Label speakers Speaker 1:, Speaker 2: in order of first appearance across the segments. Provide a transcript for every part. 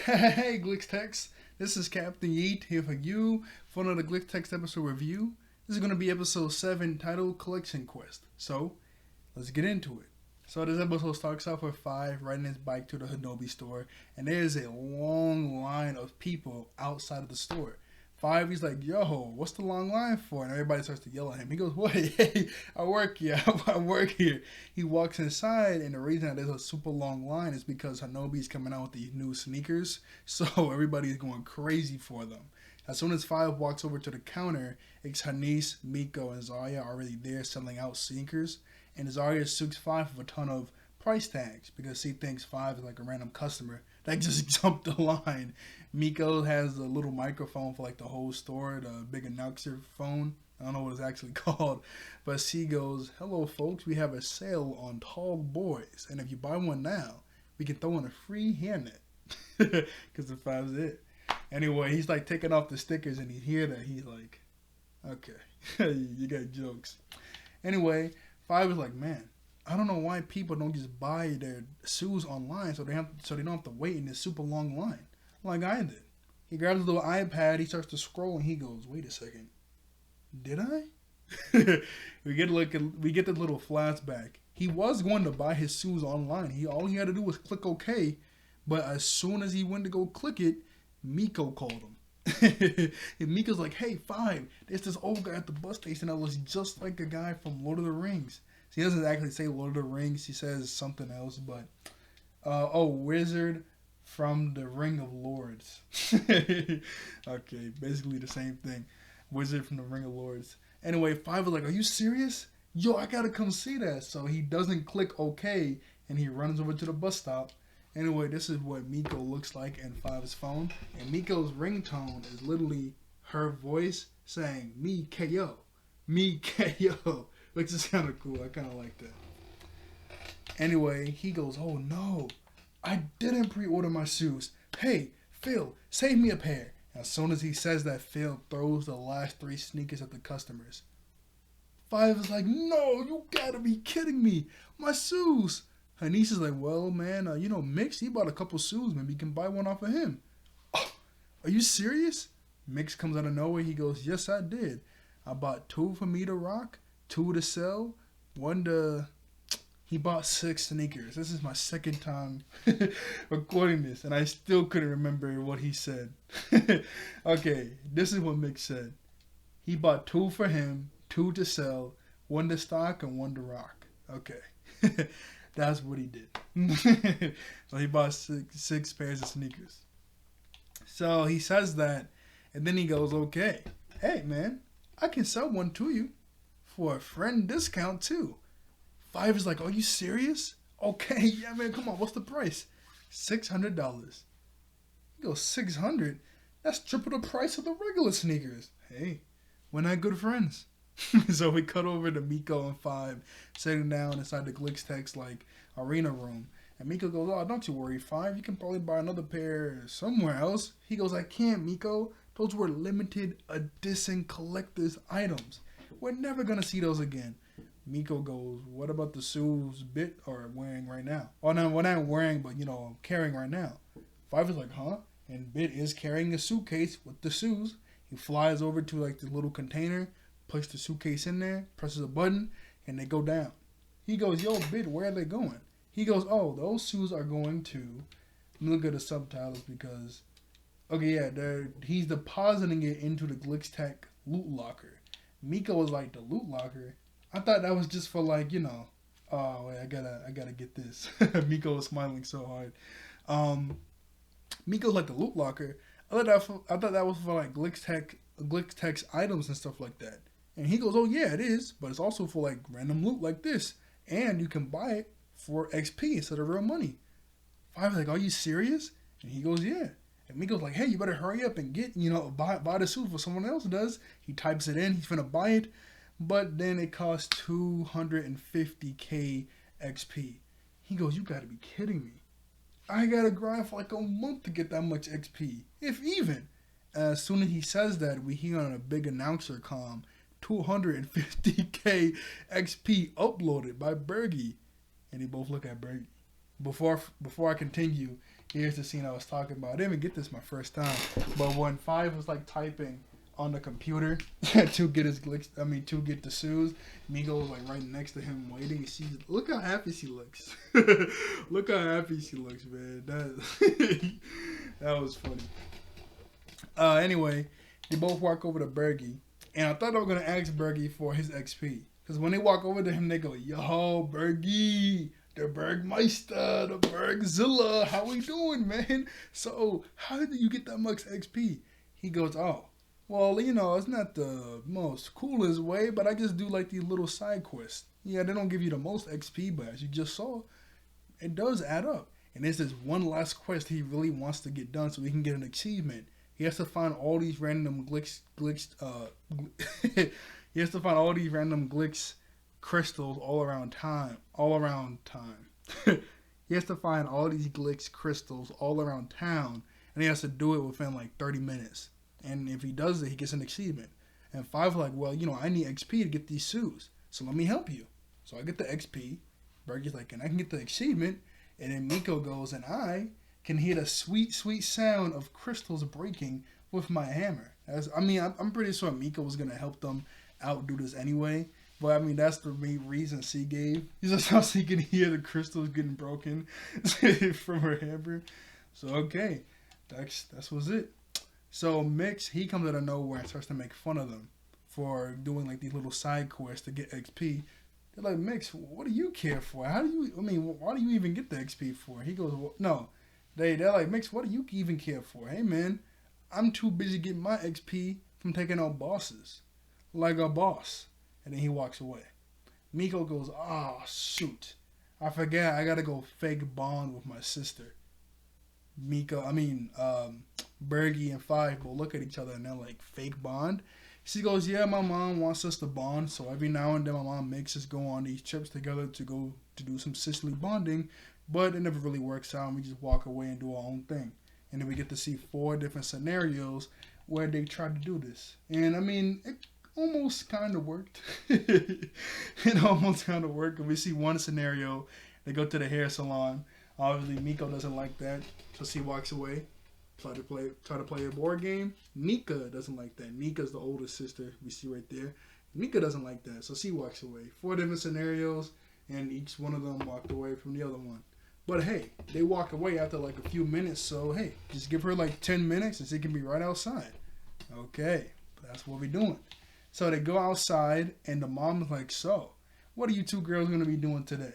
Speaker 1: Hey, GlitchTechs. This is Captain Yeet here for you for another GlitchTechs episode review. This is going to be episode 7 titled Collection Quest. So, let's get into it. So, this episode starts off with Five riding his bike to the Hinobi store, and there's a long line of people outside of the store. Five, he's like, yo, what's the long line for? And everybody starts to yell at him. He goes, wait, hey, I work here. I work here. He walks inside, and the reason that there's a super long line is because Hinobi's coming out with these new sneakers. So everybody's going crazy for them. As soon as Five walks over to the counter, it's Hanise, Miko, and Zarya already there selling out sneakers. And Zarya suits Five with a ton of price tags because she thinks Five is like a random customer that just jumped the line. Miko has a little microphone for like the whole store, the big announcer phone. I don't know what it's actually called, but she goes, "Hello, folks. We have a sale on tall boys, and if you buy one now, we can throw in a free hairnet." Because the Five's it. Anyway, he's like taking off the stickers, and he hear that he's like, "Okay, you got jokes." Anyway, Five is like, "Man, I don't know why people don't just buy their shoes online so they don't have to wait in this super long line like I did." He grabs a little iPad, he starts to scroll, and he goes, "Wait a second, did I?" we get the little flashback. He was going to buy his shoes online. All he had to do was click OK, but as soon as he went to go click it, Miko called him. And Miko's like, "Hey, Five, there's this old guy at the bus station that looks just like a guy from Lord of the Rings." She doesn't actually say Lord of the Rings. She says something else, but wizard from the Ring of Lords. Okay, basically the same thing. Wizard from the Ring of Lords. Anyway, Five was like, "Are you serious? Yo, I gotta come see that." So he doesn't click OK, and he runs over to the bus stop. Anyway, this is what Miko looks like in Five's phone. And Miko's ringtone is literally her voice saying, "Me KO. Me KO." Which is kind of cool. I kind of like that. Anyway, he goes, "Oh no, I didn't pre-order my shoes. Hey, Phil, save me a pair." As soon as he says that, Phil throws the last 3 sneakers at the customers. Five is like, "No, you gotta be kidding me. My shoes." Her niece is like, "Well, man, Mix, he bought a couple shoes. Maybe you can buy one off of him." "Oh, are you serious?" Mix comes out of nowhere. He goes, "Yes, I did. I bought 2 for me to rock, 2 to sell, 1 to..." He bought 6 sneakers. This is my second time recording this, and I still couldn't remember what he said. Okay, this is what Mick said. He bought 2 for him, 2 to sell, 1 to stock, and 1 to rock. Okay. That's what he did. So he bought six pairs of sneakers. So he says that, and then he goes, "Okay, hey, man, I can sell one to you for a friend discount, too." Five is like, "Are you serious?" "Okay, yeah, man, come on, what's the price?" $600. He goes, 600? That's triple the price of the regular sneakers. Hey, we're not good friends. So we cut over to Miko and Five sitting down inside the GlitchTechs like arena room. And Miko goes, "Oh, don't you worry, Five. You can probably buy another pair somewhere else." He goes, "I can't, Miko. Those were limited edition collector's items. We're never going to see those again." Miko goes, "What about the shoes Bit are wearing right now?" "Oh, no, we're not wearing, but, carrying right now." Five is like, "Huh?" And Bit is carrying a suitcase with the shoes. He flies over to, like, the little container, puts the suitcase in there, presses a button, and they go down. He goes, "Yo, Bit, where are they going?" He goes, "Oh, those shoes are going to..." Let me look at the subtitles because... Okay, yeah, he's depositing it into the GlitchTech loot locker. Miko was like, "The loot locker? I thought that was just for oh wait, I gotta get this." Miko was smiling so hard. Miko's like, "The loot locker? I thought that was for like GlitchTech's items and stuff like that." And he goes, "Oh yeah, it is, but it's also for like random loot like this, and you can buy it for XP instead of real money." Five's like, "Are you serious?" And he goes, "Yeah." And Miko's like, "Hey, you better hurry up and get buy the suit before someone else does." He types it in. He's gonna buy it. But then it costs 250k XP. He goes, "You gotta be kidding me. I gotta grind for like a month to get that much XP, if even." As soon as he says that, we hear on a big announcer comm, 250k XP uploaded by Bergie. And they both look at Bergie. Before I continue, Here's the scene I was talking about. I didn't even get this my first time. But when Five was like typing on the computer to get his glitch, to get the shoes, Miko was like right next to him waiting. Look how happy she looks. Look how happy she looks, man. That was funny. Anyway, they both walk over to Bergie, and I thought they were gonna ask Bergie for his XP, because when they walk over to him, they go, "Yo, Bergie, the Bergmeister, the Bergzilla, how we doing, man? So, how did you get that much XP?" He goes, "Oh, well, it's not the most coolest way, but I just do like these little side quests. Yeah, they don't give you the most XP, but as you just saw, it does add up. And there's this one last quest he really wants to get done so he can get an achievement. He has to find all these random he has to find all these random glitch crystals all around time. He has to find all these glitch crystals all around town, and he has to do it within like 30 minutes. And if he does it, he gets an achievement. And Five like, well, I need XP to get these shoes, so let me help you. So I get the XP. Bergie's like, and I can get the achievement. And then Miko goes, and I can hear the sweet, sweet sound of crystals breaking with my hammer. I'm pretty sure Miko was gonna help them outdo this anyway. But that's the main reason she gave. He's just how she can hear the crystals getting broken from her hammer. So okay, that's was it. So Mix, he comes out of nowhere and starts to make fun of them for doing like these little side quests to get XP. They're like, "Mix, what do you care for? Why do you even get the XP for?" He goes, well, "No." They're like, "Mix, what do you even care for? Hey man, I'm too busy getting my XP from taking out bosses. Like a boss." And then he walks away. Miko goes, "Oh shoot, I forgot, I gotta go fake bond with my sister." Bergie and Five will look at each other and they're like, "Fake bond?" She goes, "Yeah, my mom wants us to bond, so every now and then my mom makes us go on these trips together to go to do some sisterly bonding, but it never really works out, and we just walk away and do our own thing." And then we get to see 4 different scenarios where they tried to do this. And it almost kind of worked. It almost kind of worked. And we see one scenario, they go to the hair salon. Obviously, Miko doesn't like that, so she walks away. Try to play a board game. Nika doesn't like that. Nika's the oldest sister we see right there. Nika doesn't like that, so she walks away. 4 different scenarios, and each one of them walked away from the other one. But hey, they walk away after like a few minutes, so hey, just give her like 10 minutes and she can be right outside. Okay, that's what we're doing. So they go outside, and the mom is like, "So, what are you 2 girls going to be doing today?"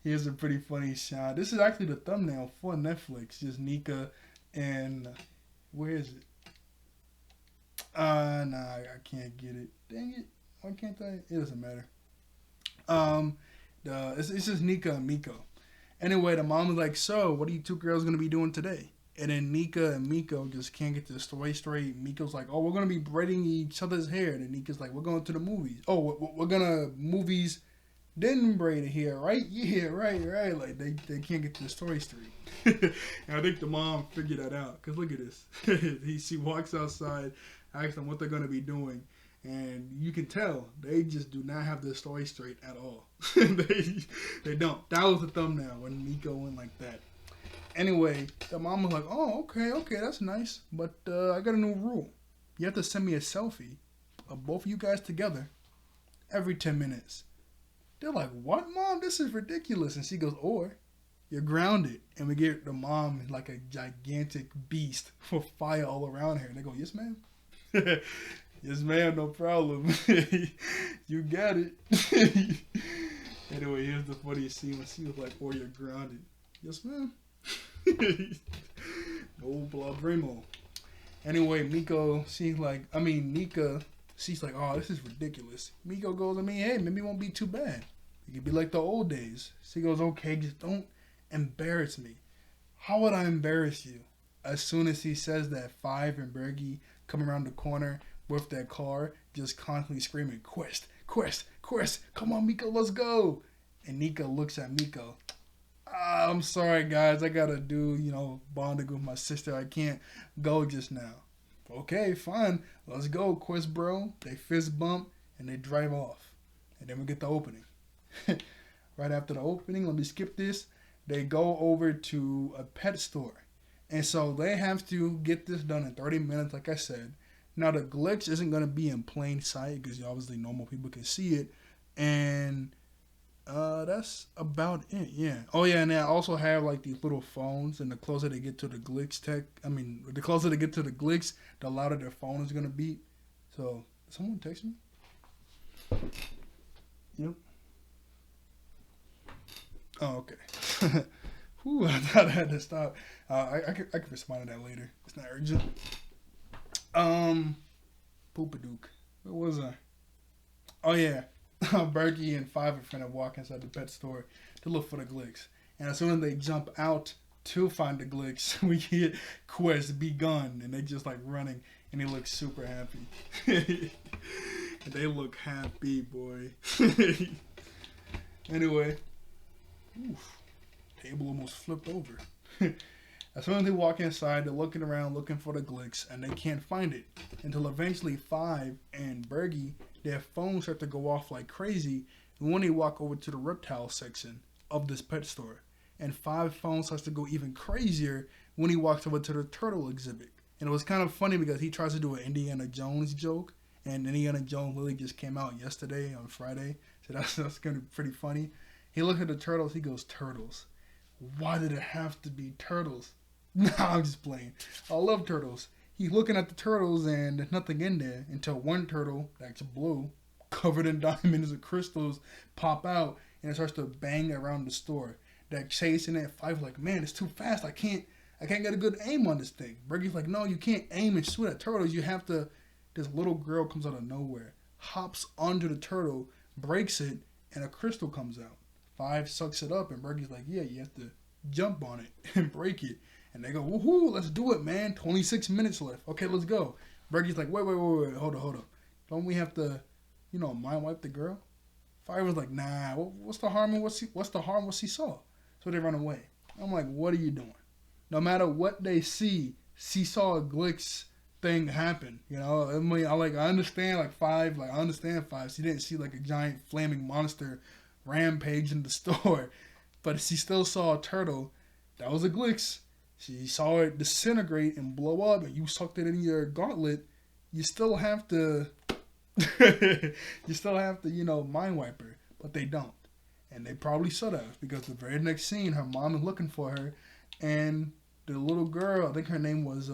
Speaker 1: Here's a pretty funny shot. This is actually the thumbnail for Netflix. Just Nika and... where is it? I can't get it. Dang it. Why can't I? It doesn't matter. It's just Nika and Miko. Anyway, the mom is like, "So, what are you 2 girls going to be doing today?" And then Nika and Miko just can't get the story straight. Miko's like, "Oh, we're going to be braiding each other's hair." And then Nika's like, "We're going to the movies." "Oh, we're going to movies... then braid it here, right?" "Yeah, right. Like, they can't get the story straight." And I think the mom figured that out. Because look at this. She walks outside, asks them what they're going to be doing. And you can tell, they just do not have the story straight at all. They don't. That was the thumbnail when Miko went like that. Anyway, the mom was like, "Oh, okay, that's nice. But I got a new rule. You have to send me a selfie of both of you guys together every 10 minutes. They're like, "What, Mom? This is ridiculous." And she goes, "Or you're grounded." And we get the mom like a gigantic beast with fire all around her. And they go, "Yes, ma'am." "Yes, ma'am, no problem." You got it. Anyway, here's the funniest scene when she was like, "Or you're grounded." "Yes, ma'am." No problemo. Anyway, Nika, she's like, "Oh, this is ridiculous." Miko goes, "Hey, maybe it won't be too bad. It could be like the old days." She goes, "Okay, just don't embarrass me." "How would I embarrass you?" As soon as he says that, Five and Bergie come around the corner with their car, just constantly screaming, "Quest, quest, quest. Come on, Miko, let's go." And Nika looks at Miko. "I'm sorry, guys. I gotta do, bonding with my sister. I can't go just now." "Okay, fine. Let's go, Quest bro." They fist bump and they drive off. And then we get the opening. Right after the opening, let me skip this. they go over to a pet store. And so they have to get this done in 30 minutes, like I said. Now, the glitch isn't going to be in plain sight because obviously normal people can see it. And that's about it, yeah. Oh, yeah, and they also have like these little phones, and the closer they get to the the closer they get to the glitch, the louder their phone is going to beep. So, someone text me? Yep. Oh, okay. Whew, I thought I had to stop. I could respond to that later. It's not urgent. Poopadook. Where was I? Oh yeah. Berkey and Five are finna walk inside the pet store to look for the Glicks. And as soon as they jump out to find the Glicks, we get quest begun, and they just like running, and they look super happy. And they look happy, boy. Anyway. Oof. Table almost flipped over. As soon as they walk inside, they're looking around looking for the Glicks, and they can't find it. Until eventually Five and Bergie, their phones start to go off like crazy when they walk over to the reptile section of this pet store. And Five's phone starts to go even crazier when he walks over to the turtle exhibit. And it was kind of funny because he tries to do an Indiana Jones joke, and Indiana Jones literally just came out yesterday on Friday. So that's going to be pretty funny. He looks at the turtles, he goes, "Turtles. Why did it have to be turtles?" Nah, I'm just playing. I love turtles. He's looking at the turtles and there's nothing in there until one turtle that's blue, covered in diamonds and crystals, pop out and it starts to bang around the store. That chasing it, Five's like, "Man, it's too fast. I can't get a good aim on this thing." Bergie's like, "No, you can't aim and shoot at turtles. You have to." This little girl comes out of nowhere, hops onto the turtle, breaks it, and a crystal comes out. Five sucks it up and Bergie's like, "Yeah, you have to jump on it and break it." And they go, "Woohoo, let's do it, man. 26 minutes left. Okay, let's go." Bergie's like, wait, hold up. Don't we have to, mind wipe the girl?" Five was like, "Nah, what's the harm in what she saw?" So they run away. I'm like, what are you doing? No matter what they see, she saw a Glitch thing happen. I mean, I understand Five. I understand Five. She didn't see like a giant flaming monster rampage in the store, but she still saw a turtle. That was a Glitch. She saw it disintegrate and blow up, and you sucked it in your gauntlet. You still have to, mind wipe her, but they don't, and they probably should have because the very next scene, her mom is looking for her, and the little girl, I think her name was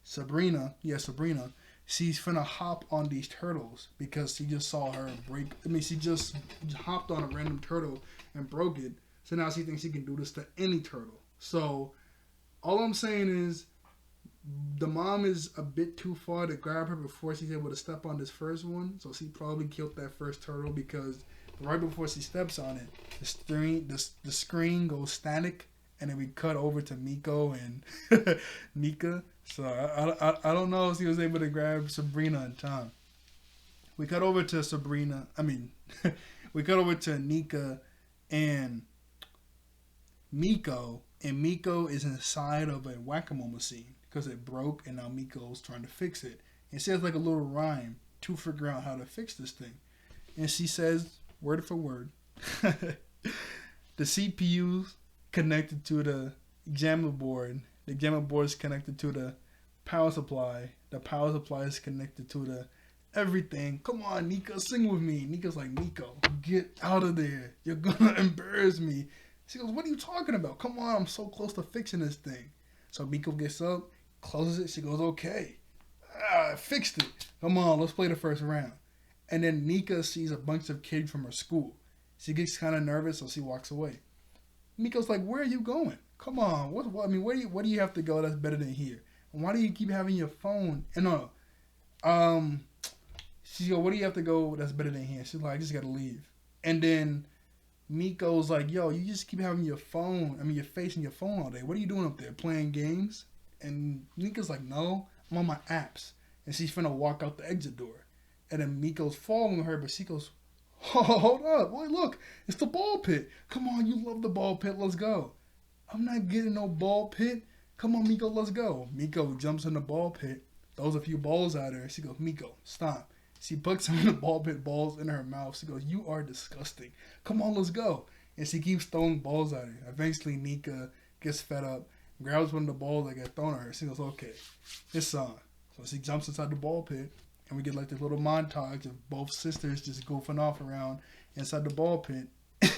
Speaker 1: Sabrina. Yeah, Sabrina. She's finna hop on these turtles because she just saw her break. I mean, she just hopped on a random turtle and broke it. So now she thinks she can do this to any turtle. So, all I'm saying is, the mom is a bit too far to grab her before she's able to step on this first one. So she probably killed that first turtle because right before she steps on it, the screen goes static, and then we cut over to Miko and Nika. So I don't know if she was able to grab Sabrina in time. We cut over to Sabrina. We cut over to Nika and Miko. And Miko is inside of a whack-a-mole machine because it broke, and now Miko's trying to fix it. And she has like a little rhyme to figure out how to fix this thing. And she says, word for word, the CPU's connected to the examiner board. The examiner board is connected to the power supply. The power supply is connected to the everything. Come on, Nico, sing with me. Nico's like, "Nico, get out of there. You're gonna embarrass me." She goes, "What are you talking about? Come on, I'm so close to fixing this thing." So Miko gets up, closes it. She goes, "Okay. I fixed it. Come on, let's play the first round." And then Nika sees a bunch of kids from her school. She gets kind of nervous, so she walks away. Miko's like, "Where are you going? Come on. Where do you have to go that's better than here? And why do you keep having your phone?" And she goes, "What do you have to go that's better than here?" She's like, "I just got to leave." And then Miko's like, "Yo, you just keep having your face in your phone all day. What are you doing up there? Playing games?" And Miko's like, "No, I'm on my apps." And she's finna walk out the exit door. And then Miko's following her, but she goes, "Oh, hold up. Boy, look, it's the ball pit. Come on, you love the ball pit. Let's go." "I'm not getting no ball pit. Come on, Miko, let's go." Miko jumps in the ball pit, throws a few balls at her. She goes, "Miko, stop." She puts some of the ball pit balls in her mouth. She goes, "You are disgusting. Come on, let's go." and she keeps throwing balls at her. Eventually, Nika gets fed up, grabs one of the balls that get thrown at her. She goes, okay, it's on. So she jumps inside the ball pit, and we get like this little montage of both sisters just goofing off around inside the ball pit.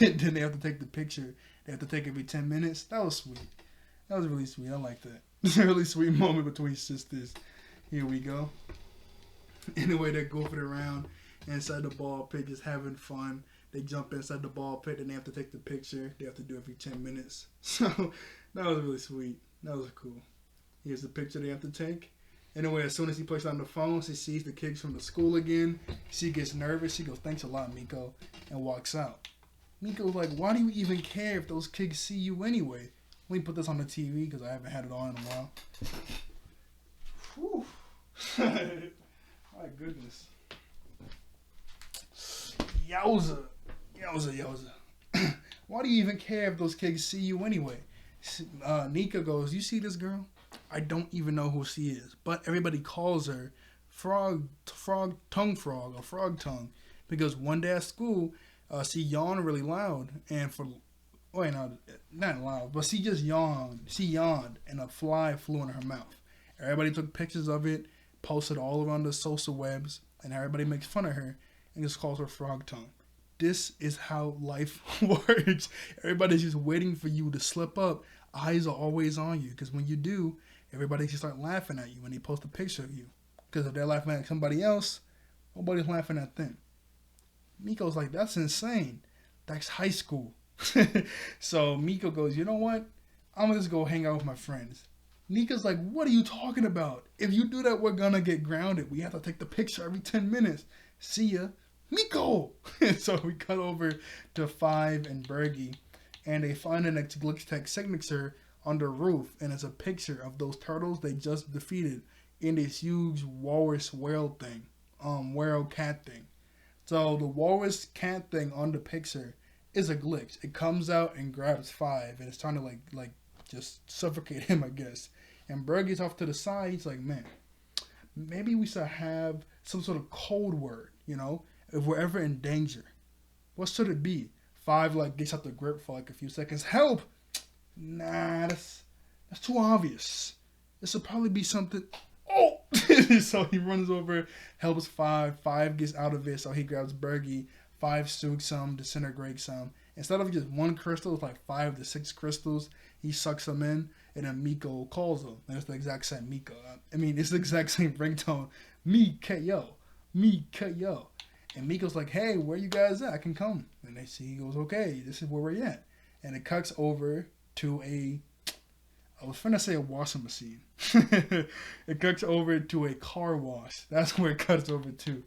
Speaker 1: And then they have to take the picture. They have to take every 10 minutes. That was sweet. That was really sweet. I like that. It's a really sweet moment between sisters. Here we go. Anyway, they're goofing around inside the ball pit, just having fun. They jump inside the ball pit, and they have to take the picture. They have to do it every 10 minutes. So that was really sweet. That was cool. Here's the picture they have to take. Anyway, as soon as he puts on the phone, she sees the kids from the school again. She gets nervous. She goes, thanks a lot, Miko, and walks out. Miko's like, why do you even care if those kids see you anyway? Let me put this on the TV because I haven't had it on in a while. Whew. My goodness. Yowza. Why do you even care if those kids see you anyway? Nika goes, you see this girl? I don't even know who she is, but everybody calls her Frog Tongue, because one day at school, she yawned really loud, and not loud, but she just yawned. She yawned, and a fly flew in her mouth. Everybody took pictures of it, posted all around the social webs, and everybody makes fun of her and just calls her Frog Tongue. This is how life works. Everybody's just waiting for you to slip up. Eyes are always on you, because when you do, everybody just start laughing at you when they post a picture of you. Because if they're laughing at somebody else, nobody's laughing at them. Miko's like, that's insane. That's high school. So Miko goes, you know what? I'm gonna just go hang out with my friends. Nika's like, what are you talking about? If you do that, we're gonna get grounded. We have to take the picture every 10 minutes. See ya. Miko! So we cut over to Five and Bergie, and they find the next GlitchTech signature on the roof, and it's a picture of those turtles they just defeated in this huge walrus whale thing. Whale cat thing. So the walrus cat thing on the picture is a glitch. It comes out and grabs Five, and it's trying to like just suffocate him, I guess. And Bergie's off to the side. He's like, man, maybe we should have some sort of code word, you know, if we're ever in danger. What should it be? Five gets out the grip for a few seconds. Help! Nah, that's too obvious. This should probably be something. Oh! So he runs over, helps Five. Five gets out of it, so he grabs Bergie. Five sukes some, disintegrates some. Instead of just one crystal, it's like 5 to 6 crystals. He sucks them in, and then Miko calls them. And it's the exact same Miko. It's the exact same ringtone. Me-K-O. Me-K-O. And Miko's like, hey, where you guys at? I can come. And he goes, okay, this is where we're at. And it cuts over to I was trying to say a washing machine. It cuts over to a car wash. That's where it cuts over to.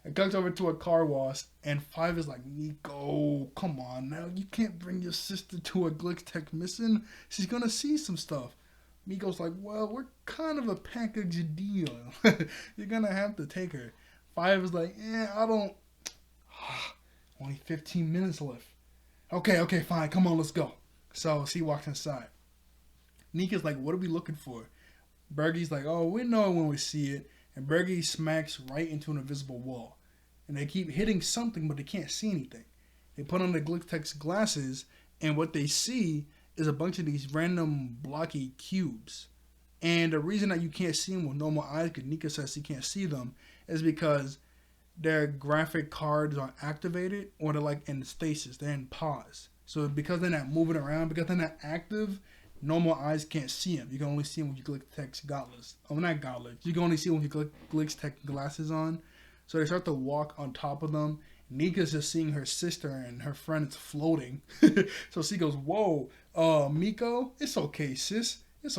Speaker 1: It cuts over to a car wash, and Five is like, Miko, come on now. You can't bring your sister to a GlitchTech mission. She's going to see some stuff. Miko's like, well, we're kind of a package deal. You're going to have to take her. Five is like, I don't. Only 15 minutes left. Okay, fine. Come on, let's go. So she walks inside. Nika's like, what are we looking for? Bergie's like, oh, we know when we see it. And Bergie smacks right into an invisible wall. And they keep hitting something, but they can't see anything. They put on the GlitchTechs glasses, and what they see is a bunch of these random blocky cubes. And the reason that you can't see them with normal eyes, because Nika says she can't see them, is because their graphic cards are activated, or they're in stasis, they're in pause. So because they're not moving around, because they're not active, normal eyes can't see them. You can only see them with your GlitchTechs gauntlets. Oh, not gauntlets. You can only see them with your GlitchTech glasses on. So they start to walk on top of them. Nika's just seeing her sister and her friend is floating. So she goes, whoa, Miko, it's okay, sis. It's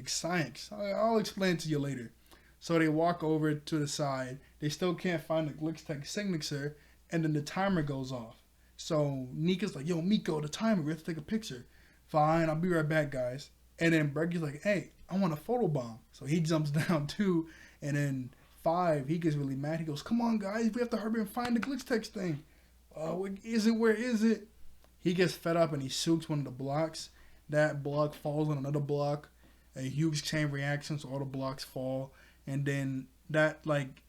Speaker 1: science. I'll explain it to you later. So they walk over to the side. They still can't find the GlitchTech signature, and then the timer goes off. So Nika's like, yo, Miko, the timer, we have to take a picture. Fine, I'll be right back, guys. And then Bergie's like, hey, I want a photobomb. So he jumps down too, and then Five, he gets really mad. He goes, come on, guys, we have to hurry and find the GlitchTechs thing. Where is it? He gets fed up and he shoots one of the blocks. That block falls on another block. A huge chain reaction, so all the blocks fall. And then that,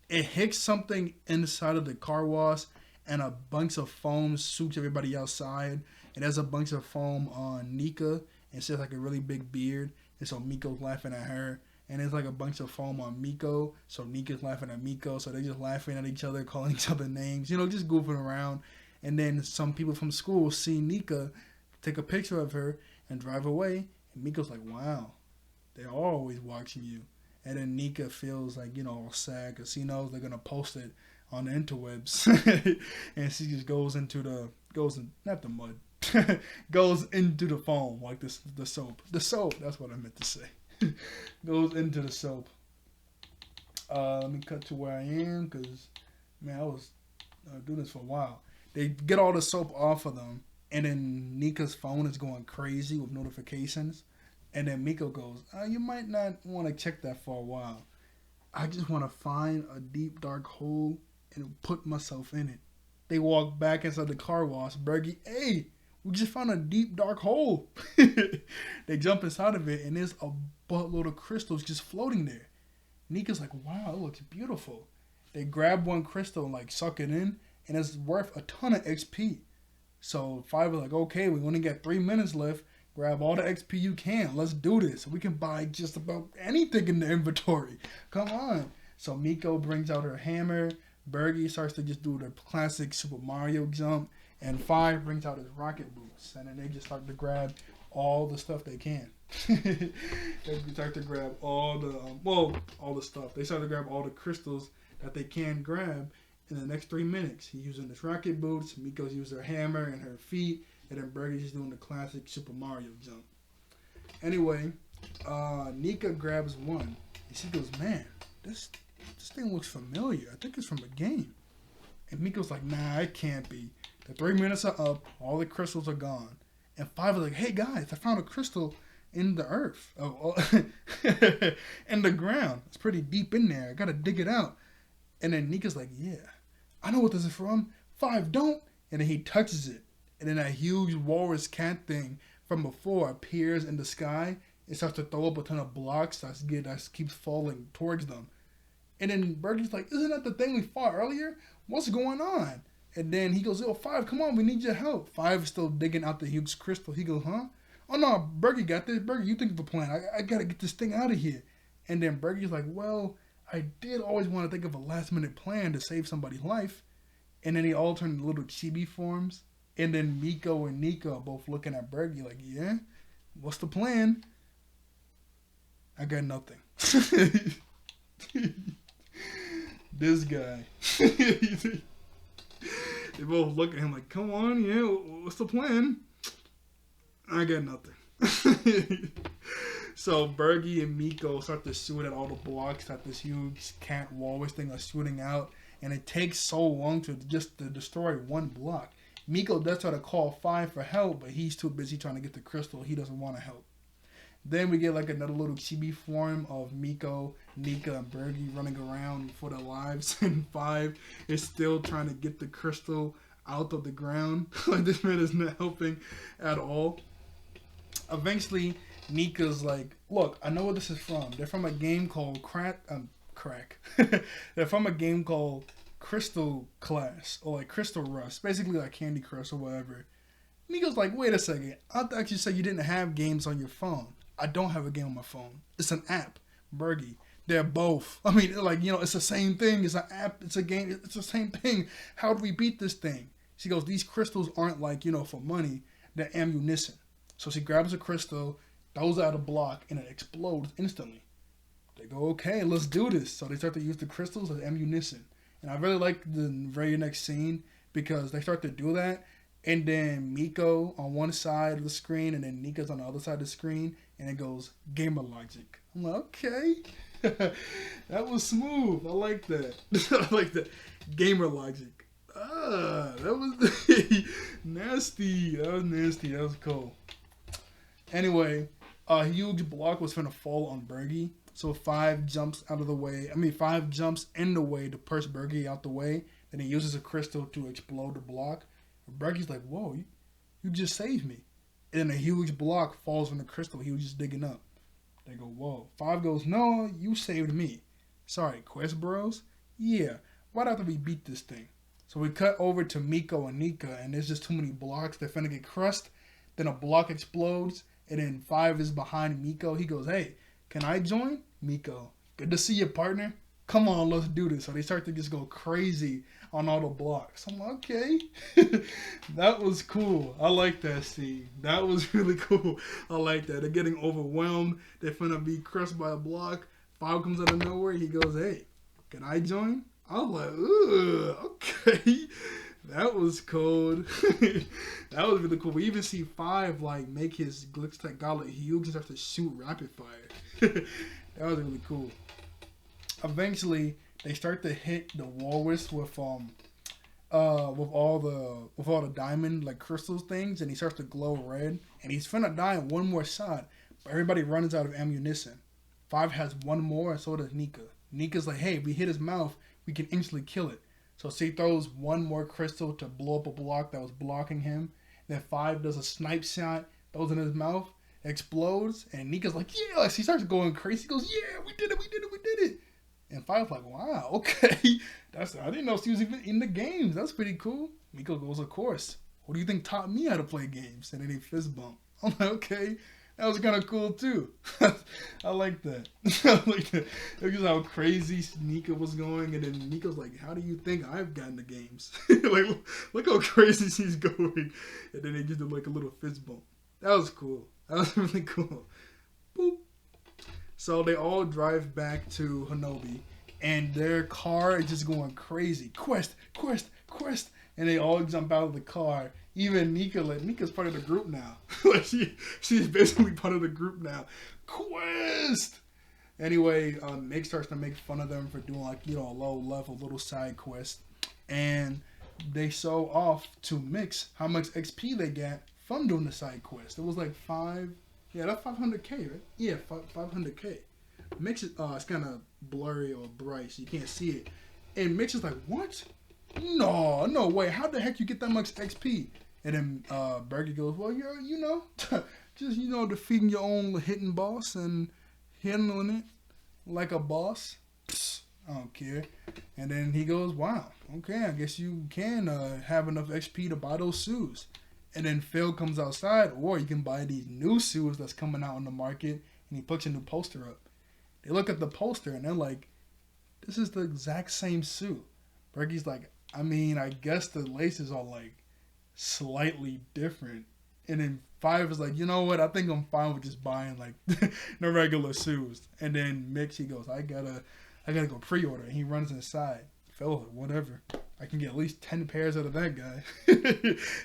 Speaker 1: it hits something inside of the car wash, and a bunch of foam shoots everybody outside. And there's a bunch of foam on Nika, and she has like a really big beard, and so Miko's laughing at her. And there's like a bunch of foam on Miko, so Nika's laughing at Miko, so they're just laughing at each other, calling each other names, just goofing around. And then some people from school see Nika, take a picture of her, and drive away. And Miko's like, wow, they're always watching you. And then Nika feels like, all sad because she knows they're going to post it on the interwebs. And she just goes into not the mud, goes into the foam, like the soap. The soap, that's what I meant to say. Goes into the soap. Let me cut to where I am because, man, I was doing this for a while. They get all the soap off of them, and then Nika's phone is going crazy with notifications. And then Miko goes, you might not want to check that for a while. I just want to find a deep, dark hole and put myself in it. They walk back inside the car wash. Bergie, hey, we just found a deep, dark hole. They jump inside of it, and there's a buttload of crystals just floating there. Nika's like, wow, it looks beautiful. They grab one crystal and suck it in, and it's worth a ton of XP. So 5 is like, okay, we only got 3 minutes left. Grab all the XP you can. Let's do this. We can buy just about anything in the inventory. Come on. So Miko brings out her hammer. Bergie starts to just do the classic Super Mario jump. And 5 brings out his rocket boots. And then they just start to grab all the stuff they can. They start to grab all the stuff. They start to grab all the crystals that they can grab in the next 3 minutes. He's using his rocket boots. Miko's using her hammer and her feet. And then Bergie's just doing the classic Super Mario jump. Anyway, Nika grabs one. And she goes, man, this thing looks familiar. I think it's from a game. And Miko's like, nah, it can't be. The 3 minutes are up. All the crystals are gone. And 5 is like, hey, guys, I found a crystal in the earth. In the ground. It's pretty deep in there. I got to dig it out. And then Nika's like, yeah, I know what this is from. 5, don't. And then he touches it. And then that huge walrus cat thing from before appears in the sky. It starts to throw up a ton of blocks that keeps falling towards them. And then Bergie's like, isn't that the thing we fought earlier? What's going on? And then he goes, 5, come on, we need your help. 5 is still digging out the huge crystal. He goes, huh? Oh, no, Bergie got this. Bergie, you think of a plan. I got to get this thing out of here. And then Bergie's like, well, I did always want to think of a last-minute plan to save somebody's life. And then they all turn into little chibi forms. And then Miko and Nika are both looking at Bergie like, yeah, what's the plan? I got nothing. This guy. They both look at him like, come on, yeah, what's the plan? I got nothing. So Bergie and Miko start to shoot at all the blocks that this huge cat walrus thing are shooting out. And it takes so long to destroy one block. Miko does try to call 5 for help, but he's too busy trying to get the crystal. He doesn't want to help. Then we get another little chibi form of Miko, Nika, and Bergie running around for their lives. And 5 is still trying to get the crystal out of the ground. This man is not helping at all. Eventually, Nika's like, look, I know what this is from. They're from a game called Crack. They're from a game called Crystal Class, or Crystal Rush, basically like Candy Crush or whatever. Miko's like, wait a second, I thought you said you didn't have games on your phone. I don't have a game on my phone. It's an app, Bergie. They're both. I mean, it's the same thing. It's an app, it's a game, it's the same thing. How do we beat this thing? She goes, these crystals aren't for money, they're ammunition. So she grabs a crystal, throws out a block, and it explodes instantly. They go, okay, let's do this. So they start to use the crystals as ammunition. And I really like the very next scene because they start to do that. And then Miko on one side of the screen and then Nika's on the other side of the screen. And it goes, gamer logic. I'm like, okay. That was smooth. I like that. I like that. Gamer logic. That was nasty. That was nasty. That was cool. Anyway, a huge block was finna fall on Bergie. So 5 jumps out of the way. 5 jumps in the way to push Bergie out the way. Then he uses a crystal to explode the block. Bergie's like, whoa, you just saved me. And then a huge block falls on the crystal he was just digging up. They go, whoa. 5 goes, no, you saved me. Sorry, Quest Bros? Yeah, right after we beat this thing. So we cut over to Miko and Nika, and there's just too many blocks. They're finna get crushed. Then a block explodes, and then 5 is behind Miko. He goes, hey, can I join? Miko, good to see you, partner. Come on, let's do this. So they start to just go crazy on all the blocks. I'm like, okay. That was cool. I like that scene. That was really cool. I like that. They're getting overwhelmed. They're finna be crushed by a block. 5 comes out of nowhere. He goes, hey, can I join? I was like, ugh, okay. That was cold. That was really cool. We even see 5 like make his GlitchTech gauntlet huge and start to shoot rapid fire. That was really cool. Eventually, they start to hit the walrus with all the diamond like crystals things, and he starts to glow red. And he's finna die in one more shot, but everybody runs out of ammunition. 5 has one more, and so does Nika. Nika's like, hey, if we hit his mouth, we can instantly kill it. So she throws one more crystal to blow up a block that was blocking him. Then 5 does a snipe shot, throws it in his mouth, explodes, and Nika's like, yeah, she starts going crazy. He goes, yeah, we did it, we did it, we did it. And 5's like, wow, okay. I didn't know she was even in the games. That's pretty cool. Miko goes, of course. Who do you think taught me how to play games? And then they fist bump. I'm like, okay. That was kind of cool too. I like that. I like that. Look at how crazy Nika was going, and then Nika's like, "How do you think I've gotten the games?" Like, look how crazy she's going, and then they just did like a little fist bump. That was cool. That was really cool. Boop. So they all drive back to Hinobi, and their car is just going crazy. Quest, quest, quest, and they all jump out of the car. Even Nika, like, Nika's part of the group now. Like she's basically part of the group now. Quest! Anyway, Mick starts to make fun of them for doing like, you know, a low level little side quest. And they show off to Mix how much XP they got from doing the side quest. It was like 5, yeah, that's 500k, right? Yeah, 500k. Mix it, it's kind of blurry or bright, so you can't see it. And Mix is like, what? No way. How the heck you get that much XP? And then Bergie goes, well, you're, you know, just, you know, defeating your own hidden boss and handling it like a boss. Psst, I don't care. And then he goes, wow, okay, I guess you can have enough XP to buy those shoes. And then Phil comes outside, or you can buy these new shoes that's coming out on the market, and he puts a new poster up. They look at the poster, and they're like, this is the exact same shoe. Bergie's like, I mean, I guess the laces are like slightly different. And then 5 is like, you know what? I think I'm fine with just buying like the regular shoes. And then Mick, he goes, I gotta go pre-order. And he runs inside. Phil, whatever. I can get at least 10 pairs out of that guy.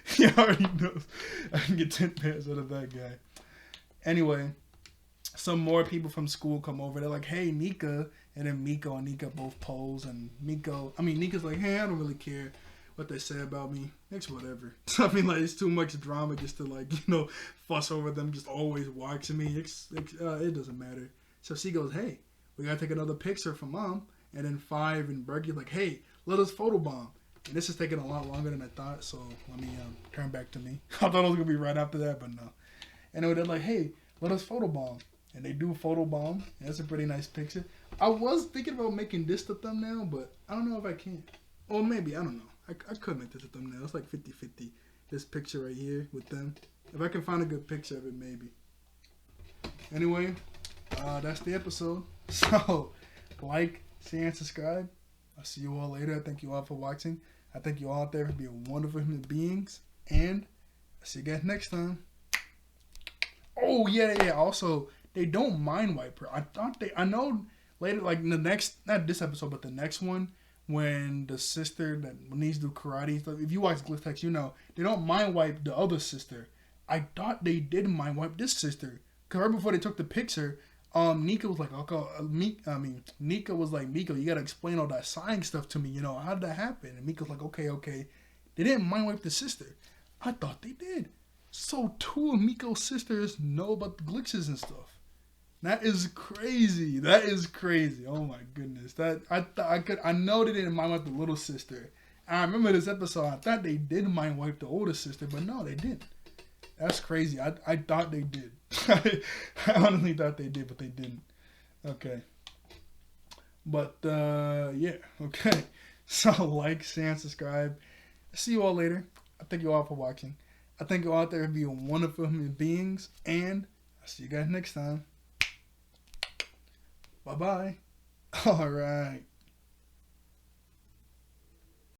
Speaker 1: He already knows I can get 10 pairs out of that guy. Anyway, some more people from school come over. They're like, hey, Nika. And then Miko and Nika both pose. And Nika's like, hey, I don't really care what they say about me. It's whatever. I mean, like, it's too much drama just to, like, you know, fuss over them just always watching me. It doesn't matter. So she goes, hey, we gotta take another picture for Mom. And then 5 and Bergie like, hey, let us photobomb. And this is taking a lot longer than I thought, so let me turn back to me. I thought it was gonna be right after that, but no. Anyway, they're like, hey, let us photobomb. And they do photobomb. And that's a pretty nice picture. I was thinking about making this the thumbnail, but I don't know if I can. Or maybe, I don't know. I could make this a thumbnail. It's like 50-50. This picture right here with them. If I can find a good picture of it, maybe. Anyway, that's the episode. So, like, share, and subscribe. I'll see you all later. I thank you all for watching. I thank you all out there for being wonderful human beings. And I'll see you guys next time. Oh, yeah. Also, they don't mind wipe her. I know later, like in the next, not this episode, but the next one, when the sister that needs to do karate stuff, if you watch GlitchTechs, you know, they don't mind wipe the other sister. I thought they did mind wipe this sister. Because right before they took the picture, Nika was like, Nika was like, Miko, you gotta explain all that sign stuff to me, you know, how did that happen? And Miko's like, okay. They didn't mind wipe the sister. I thought they did. So 2 of Miko's sisters know about the glitches and stuff. That is crazy. Oh my goodness. I know they didn't mind wipe the little sister. I remember this episode, I thought they did mind wipe the older sister, but no, they didn't. That's crazy. I thought they did. I honestly thought they did, but they didn't. Okay. But, yeah. Okay. So like, share, and subscribe. I'll see you all later. I thank you all for watching. I thank you all out there for being wonderful human beings. And I'll see you guys next time. Bye-bye. All right.